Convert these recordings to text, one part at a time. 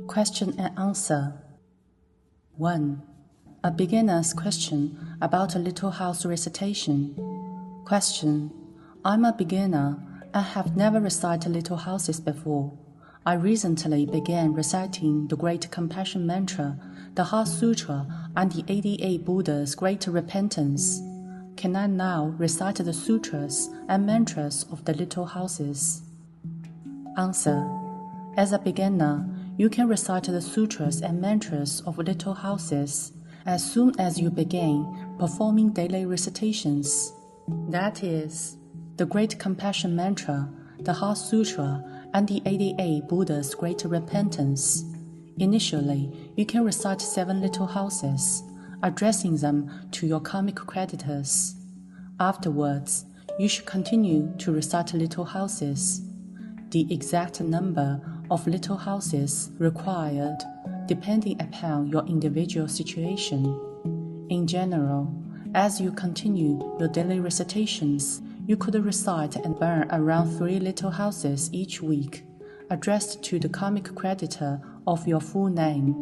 Question and answer. 1. A beginner's question about a little house recitation. Question. I'm a beginner and have never recited little houses before. I recently began reciting the Great Compassion Mantra, the Heart Sutra, and the 88 Buddha's Great Repentance. Can I now recite the sutras and mantras of the little houses? Answer. As a beginner, you can recite the sutras and mantras of little houses as soon as you begin performing daily recitations. That is, the Great Compassion Mantra, the Heart Sutra, and the 88 Buddha's Great Repentance. Initially, you can recite 7 little houses, addressing them to your karmic creditors. Afterwards, you should continue to recite little houses. The exact number of little houses required depending upon your individual situation. In general, as you continue your daily recitations, you could recite and burn around 3 little houses each week, addressed to the karmic creditor of your full name.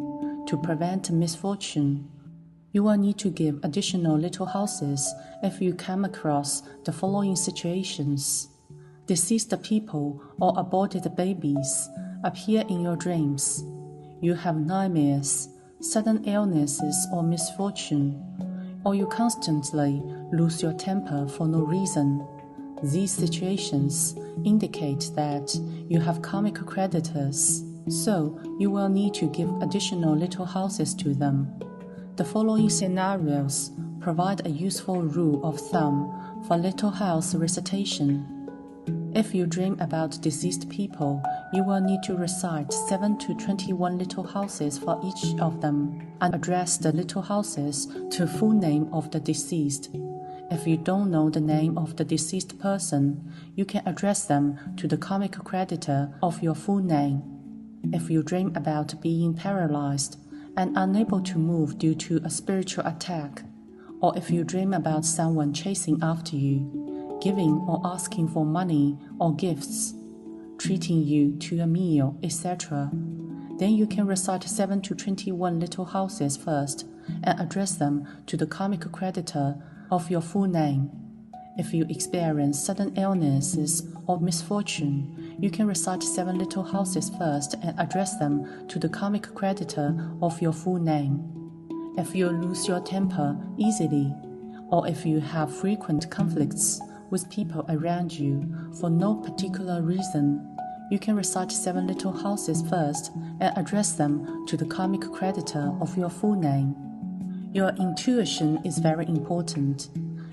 To prevent misfortune, you will need to give additional little houses if you come across the following situations. Deceased people or aborted babies appear in your dreams. You have nightmares, sudden illnesses or misfortune, or you constantly lose your temper for no reason. These situations indicate that you have karmic creditors, so you will need to give additional little houses to them. The following scenarios provide a useful rule of thumb for little house recitation. If you dream about deceased people, you will need to recite 7 to 21 little houses for each of them and address the little houses to full name of the deceased. If you don't know the name of the deceased person, you can address them to the karmic creditor of your full name. If you dream about being paralyzed and unable to move due to a spiritual attack, or if you dream about someone chasing after you, giving or asking for money or gifts, treating you to a meal, etc., then you can recite 7 to 21 little houses first and address them to the karmic creditor of your full name. If you experience sudden illnesses or misfortune, you can recite 7 little houses first and address them to the karmic creditor of your full name. If you lose your temper easily, or if you have frequent conflicts with people around you for no particular reason, you can recite 7 little houses first and address them to the karmic creditor of your full name. Your intuition is very important.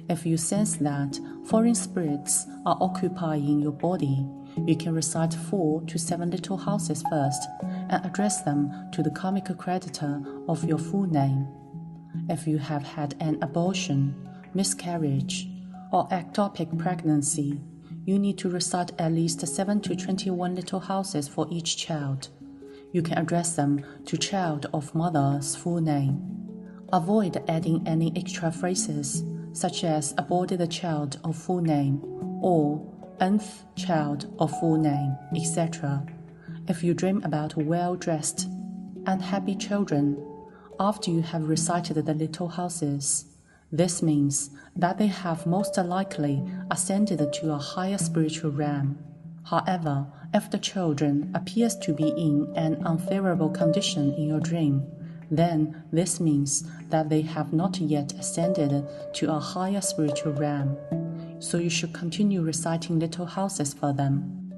If you sense that foreign spirits are occupying your body, you can recite 4 to 7 little houses first and address them to the karmic creditor of your full name. If you have had an abortion, miscarriage, or ectopic pregnancy, you need to recite at least 7 to 21 little houses for each child. You can address them to child of mother's full name. Avoid adding any extra phrases, such as aborted child of full name or nth child of full name, etc. If you dream about well-dressed and happy children after you have recited the little houses, this means that they have most likely ascended to a higher spiritual realm. However, if the children appears to be in an unfavorable condition in your dream, then this means that they have not yet ascended to a higher spiritual realm. So you should continue reciting little houses for them.